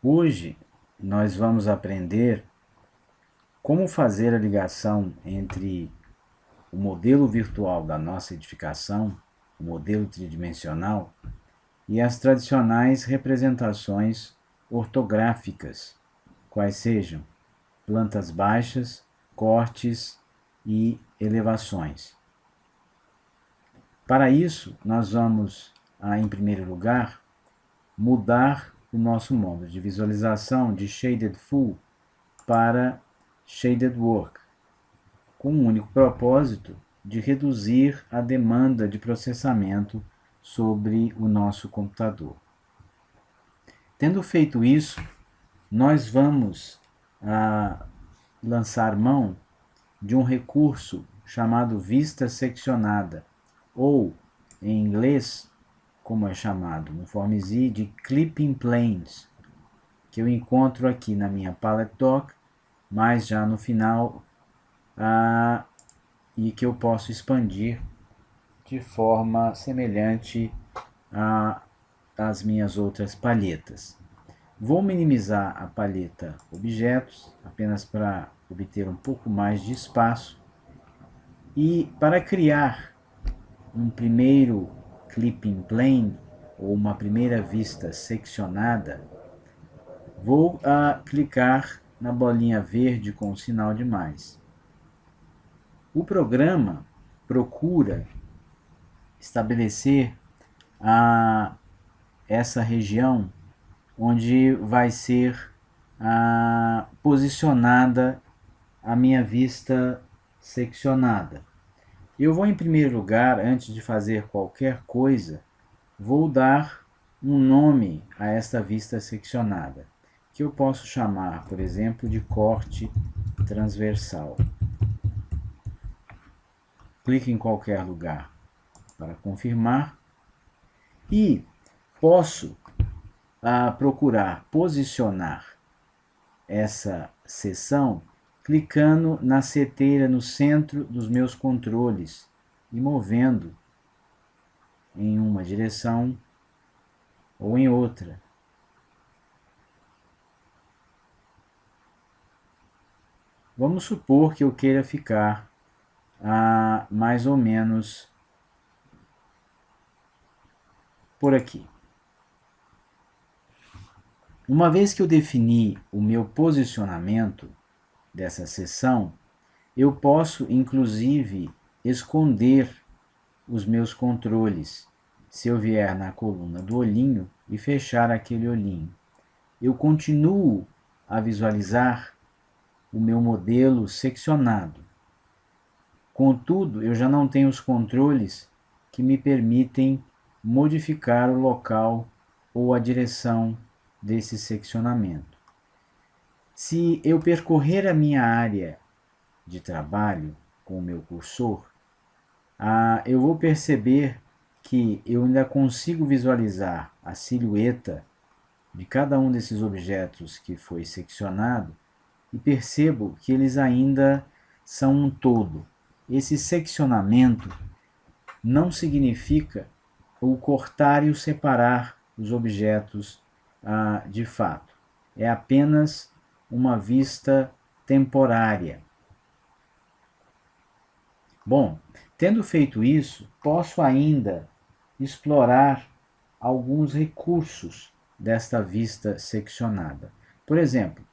Hoje nós vamos aprender como fazer a ligação entre o modelo virtual da nossa edificação, o modelo tridimensional, e as tradicionais representações ortográficas, quais sejam plantas baixas, cortes e elevações. Para isso, nós vamos, em primeiro lugar, mudar o nosso modo de visualização de Shaded Full para Shaded Work, com o único propósito de reduzir a demanda de processamento sobre o nosso computador. Tendo feito isso, nós vamos lançar mão de um recurso chamado vista seccionada, ou, em inglês, como é chamado no Form-Z, de Clipping Planes, que eu encontro aqui na minha Palette Dock, mas já no final, e que eu posso expandir de forma semelhante às minhas outras palhetas. Vou minimizar a palheta Objetos, apenas para obter um pouco mais de espaço. E para criar um primeiro Clipping Plane, ou uma primeira vista seccionada, vou clicar na bolinha verde com o sinal de mais. O programa procura estabelecer essa região onde vai ser posicionada a minha vista seccionada. Eu vou, em primeiro lugar, antes de fazer qualquer coisa, vou dar um nome a esta vista seccionada, que eu posso chamar, por exemplo, de corte transversal. Clique em qualquer lugar para confirmar e posso procurar posicionar essa seção clicando na seteira no centro dos meus controles e movendo em uma direção ou em outra. Vamos supor que eu queira ficar mais ou menos por aqui. Uma vez que eu defini o meu posicionamento dessa seção, eu posso inclusive esconder os meus controles. Se eu vier na coluna do olhinho e fechar aquele olhinho, eu continuo a visualizar o meu modelo seccionado. Contudo, eu já não tenho os controles que me permitem modificar o local ou a direção desse seccionamento. Se eu percorrer a minha área de trabalho com o meu cursor, eu vou perceber que eu ainda consigo visualizar a silhueta de cada um desses objetos que foi seccionado e percebo que eles ainda são um todo. Esse seccionamento não significa o cortar e o separar os objetos de fato. É apenas uma vista temporária. Bom, tendo feito isso, posso ainda explorar alguns recursos desta vista seccionada. Por exemplo,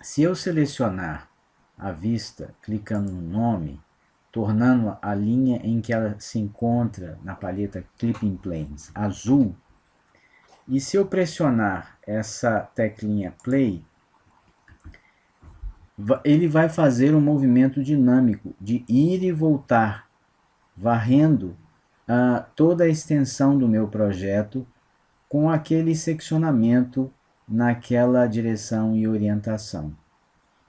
se eu selecionar a vista clicando no nome, tornando a linha em que ela se encontra na palheta Clipping Planes azul, e se eu pressionar essa teclinha Play, ele vai fazer um movimento dinâmico de ir e voltar, varrendo toda a extensão do meu projeto com aquele seccionamento naquela direção e orientação.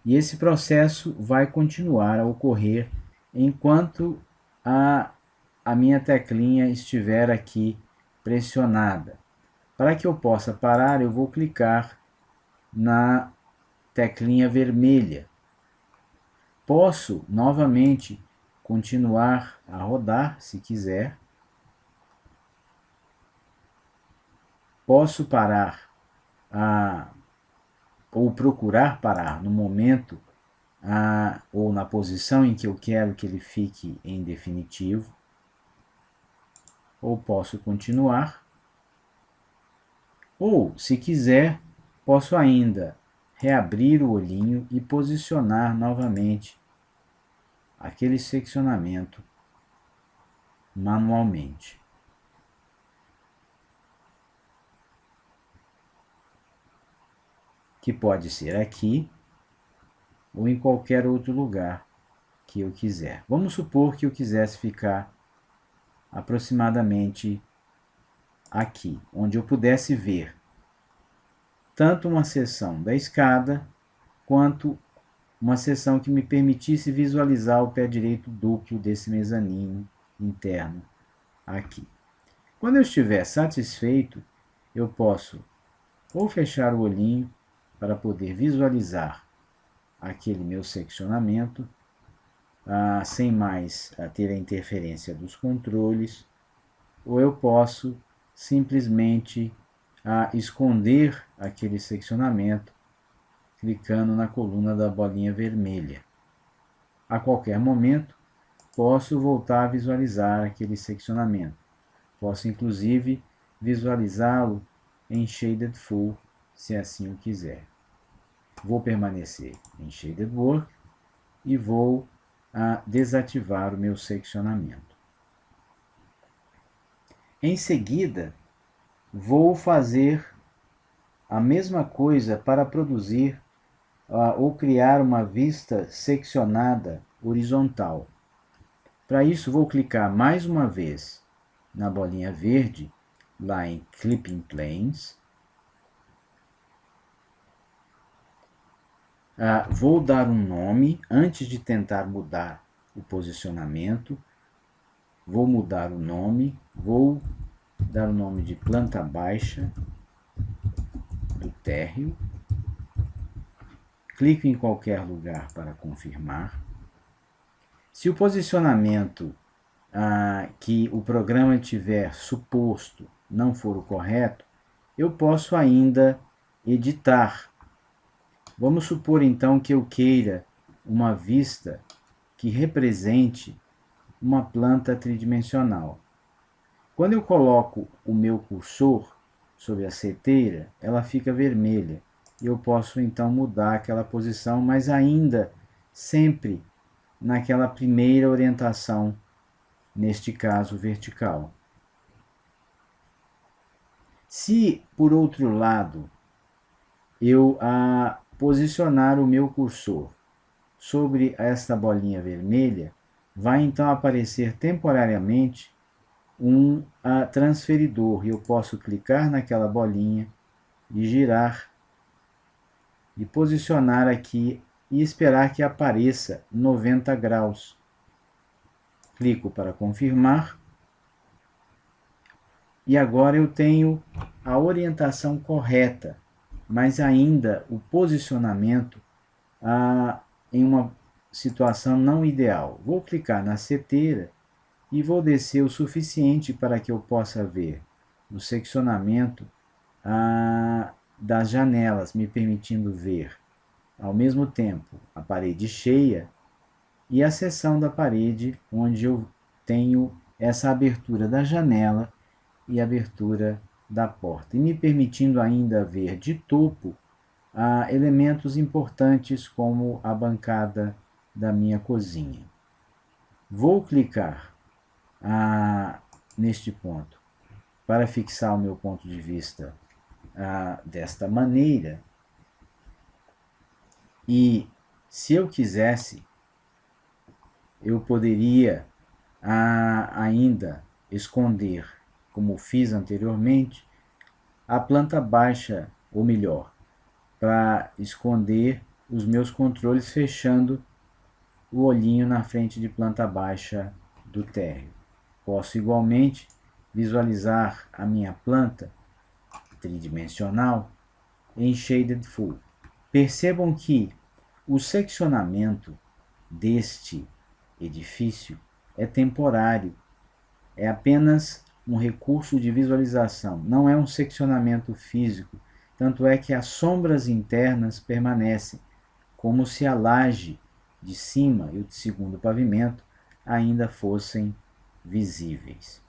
E esse processo vai continuar a ocorrer enquanto a minha teclinha estiver aqui pressionada. Para que eu possa parar, eu vou clicar na teclinha vermelha. Posso novamente continuar a rodar, se quiser. Posso parar ou procurar parar no momento ou na posição em que eu quero que ele fique em definitivo, ou posso continuar, ou, se quiser, posso ainda reabrir o olhinho e posicionar novamente aquele seccionamento manualmente. Que pode ser aqui ou em qualquer outro lugar que eu quiser. Vamos supor que eu quisesse ficar aproximadamente aqui, onde eu pudesse ver tanto uma seção da escada quanto uma seção que me permitisse visualizar o pé direito duplo desse mezanino interno aqui. Quando eu estiver satisfeito, eu posso ou fechar o olhinho para poder visualizar aquele meu seccionamento, sem mais ter a interferência dos controles, ou eu posso simplesmente esconder aquele seccionamento clicando na coluna da bolinha vermelha. A qualquer momento, posso voltar a visualizar aquele seccionamento. Posso, inclusive, visualizá-lo em Shaded Full, se assim o quiser. Vou permanecer em Shaded Work e vou desativar o meu seccionamento. Em seguida, vou fazer a mesma coisa para produzir ou criar uma vista seccionada horizontal. Para isso, vou clicar mais uma vez na bolinha verde, lá em Clipping Planes. Vou dar um nome antes de tentar mudar o posicionamento. Vou mudar o nome, vou dar o nome de planta baixa do térreo. Clico em qualquer lugar para confirmar. Se o posicionamento que o programa tiver suposto não for o correto, eu posso ainda editar. Vamos supor então que eu queira uma vista que represente uma planta tridimensional. Quando eu coloco o meu cursor sobre a seteira, ela fica vermelha. Eu posso então mudar aquela posição, mas ainda sempre naquela primeira orientação, neste caso vertical. Se, por outro lado, eu posicionar o meu cursor sobre esta bolinha vermelha, vai então aparecer temporariamente um transferidor, e eu posso clicar naquela bolinha e girar e posicionar aqui e esperar que apareça 90 graus. Clico para confirmar. E agora eu tenho a orientação correta, mas ainda o posicionamento em uma situação não ideal. Vou clicar na seteira e vou descer o suficiente para que eu possa ver o seccionamento das janelas, me permitindo ver ao mesmo tempo a parede cheia e a seção da parede onde eu tenho essa abertura da janela e abertura da porta, e me permitindo ainda ver de topo elementos importantes como a bancada da minha cozinha. Vou clicar neste ponto para fixar o meu ponto de vista desta maneira, e se eu quisesse, eu poderia ainda esconder, como fiz anteriormente, a planta baixa, ou melhor, para esconder os meus controles fechando o olhinho na frente de planta baixa do térreo. Posso igualmente visualizar a minha planta tridimensional em Shaded Full. Percebam que o seccionamento deste edifício é temporário, é apenas um recurso de visualização, não é um seccionamento físico tanto é que as sombras internas permanecem, como se a laje de cima e o de segundo pavimento ainda fossem visíveis.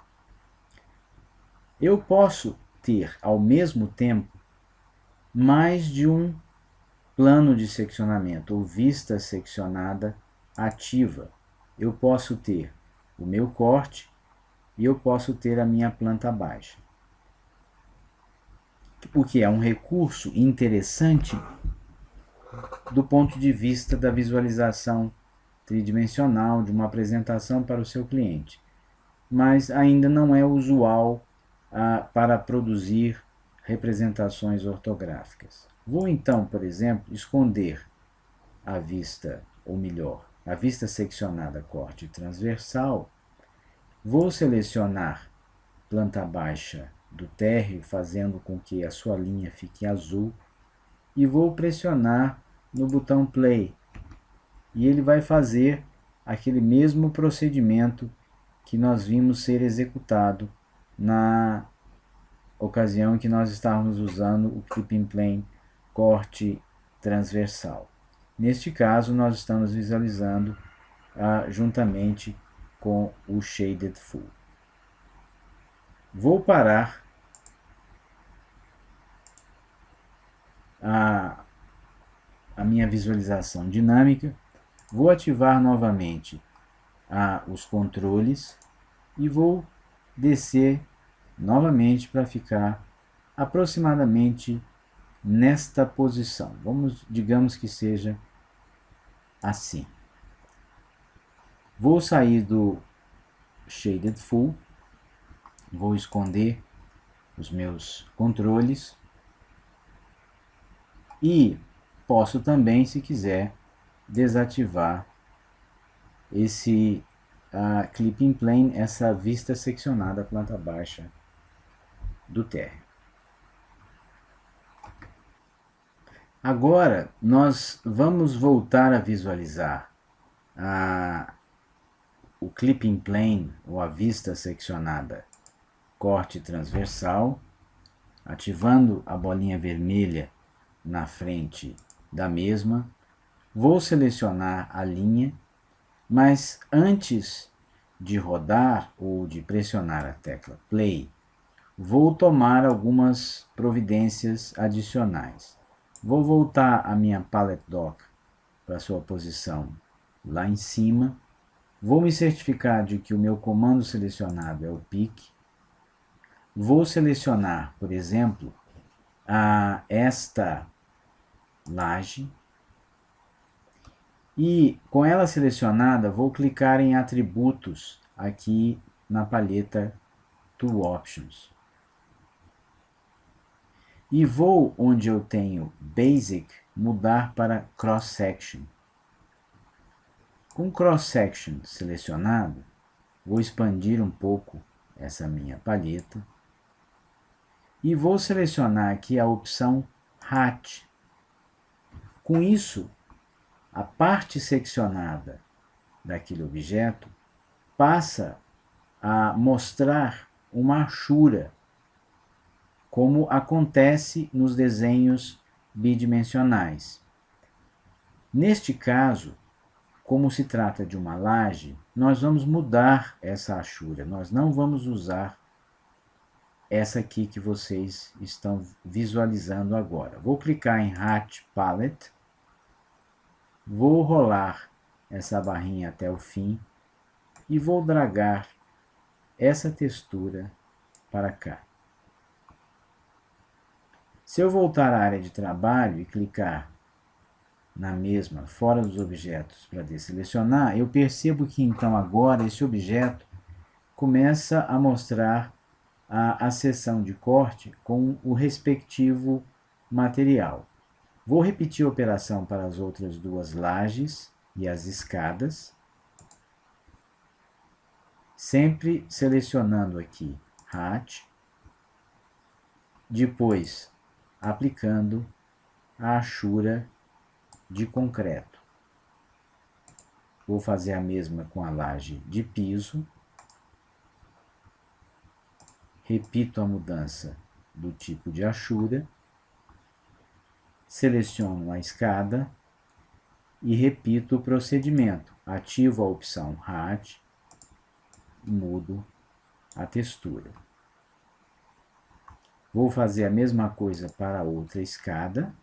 Eu posso ter, ao mesmo tempo, mais de um plano de seccionamento ou vista seccionada ativa. Eu posso ter o meu corte e eu posso ter a minha planta baixa. O que é um recurso interessante do ponto de vista da visualização tridimensional de uma apresentação para o seu cliente, mas ainda não é usual para produzir representações ortográficas. Vou então, por exemplo, esconder a vista, ou melhor, a vista seccionada corte transversal. Vou selecionar planta baixa do térreo, fazendo com que a sua linha fique azul, e vou pressionar no botão play. E ele vai fazer aquele mesmo procedimento que nós vimos ser executado na ocasião em que nós estávamos usando o Clipping Plane corte transversal. Neste caso, nós estamos visualizando juntamente com o Shaded Full. Vou parar a minha visualização dinâmica, vou ativar novamente os controles e vou descer novamente para ficar aproximadamente nesta posição. Digamos que seja assim. Vou sair do Shaded Full, vou esconder os meus controles e posso também, se quiser, desativar esse Clipping Plane, essa vista seccionada planta baixa do térreo. Agora nós vamos voltar a visualizar o Clipping Plane, ou a vista seccionada corte transversal, ativando a bolinha vermelha na frente da mesma. Vou selecionar a linha, mas antes de rodar ou de pressionar a tecla play, vou tomar algumas providências adicionais. Vou voltar a minha Palette Dock para sua posição lá em cima. Vou me certificar de que o meu comando selecionado é o pique. Vou selecionar, por exemplo, esta laje. E com ela selecionada, vou clicar em atributos aqui na palheta Tool Options. E vou, onde eu tenho Basic, mudar para Cross Section. Com Cross Section selecionado, vou expandir um pouco essa minha palheta. E vou selecionar aqui a opção Hatch. Com isso, a parte seccionada daquele objeto passa a mostrar uma hachura, como acontece nos desenhos bidimensionais. Neste caso, como se trata de uma laje, nós vamos mudar essa hachura, nós não vamos usar essa aqui que vocês estão visualizando agora. Vou clicar em Hatch Palette, vou rolar essa barrinha até o fim e vou dragar essa textura para cá. Se eu voltar à área de trabalho e clicar na mesma, fora dos objetos, para desselecionar, eu percebo que então agora esse objeto começa a mostrar a seção de corte com o respectivo material. Vou repetir a operação para as outras duas lajes e as escadas, sempre selecionando aqui Hatch, depois aplicando a hachura de concreto. Vou fazer a mesma com a laje de piso. Repito a mudança do tipo de hachura seleciono a escada e repito o procedimento. Ativo a opção Hatch, mudo a textura. Vou fazer a mesma coisa para a outra escada.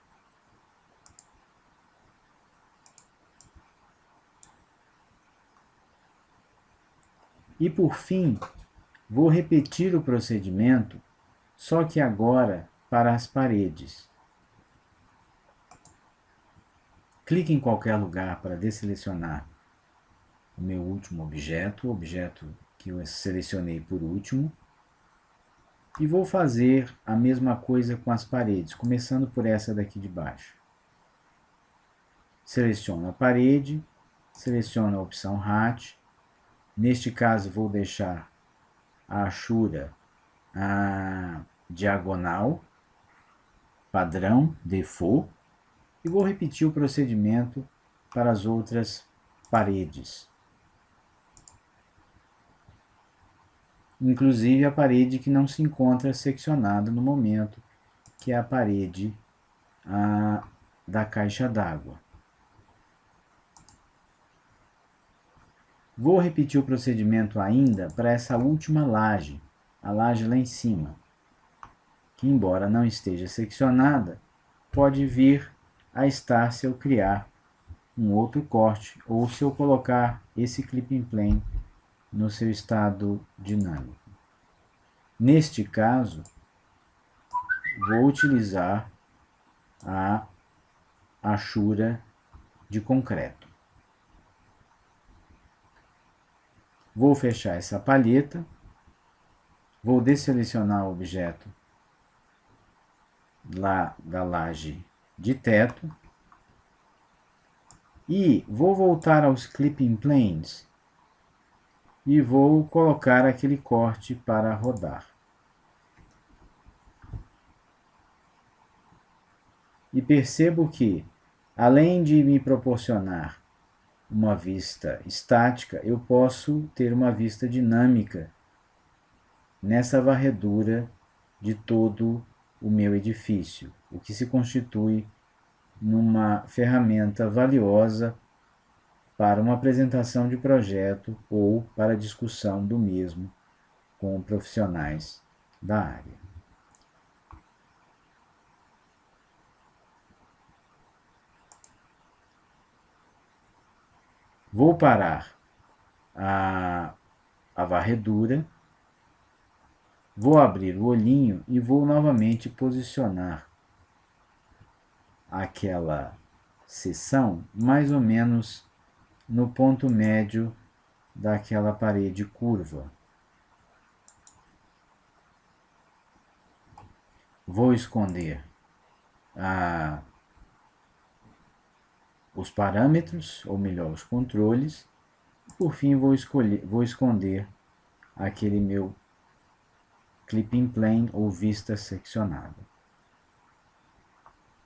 E por fim, vou repetir o procedimento, só que agora para as paredes. Clique em qualquer lugar para desselecionar o meu último objeto, o objeto que eu selecionei por último. E vou fazer a mesma coisa com as paredes, começando por essa daqui de baixo. Seleciono a parede, seleciono a opção Hatch. Neste caso, vou deixar a achura diagonal, padrão, default, e vou repetir o procedimento para as outras paredes. Inclusive a parede que não se encontra seccionada no momento, que é a parede da caixa d'água. Vou repetir o procedimento ainda para essa última laje, a laje lá em cima, que embora não esteja seccionada, pode vir a estar se eu criar um outro corte ou se eu colocar esse clipping plane no seu estado dinâmico. Neste caso, vou utilizar a achura de concreto. Vou fechar essa palheta, vou desselecionar o objeto lá da laje de teto e vou voltar aos clipping planes e vou colocar aquele corte para rodar. E percebo que, além de me proporcionar uma vista estática, eu posso ter uma vista dinâmica nessa varredura de todo o meu edifício, o que se constitui numa ferramenta valiosa para uma apresentação de projeto ou para discussão do mesmo com profissionais da área. Vou parar a varredura, vou abrir o olhinho e vou novamente posicionar aquela seção mais ou menos no ponto médio daquela parede curva. Vou esconder os parâmetros, ou melhor, os controles. Por fim, vou esconder aquele meu clipping plane ou vista seccionada.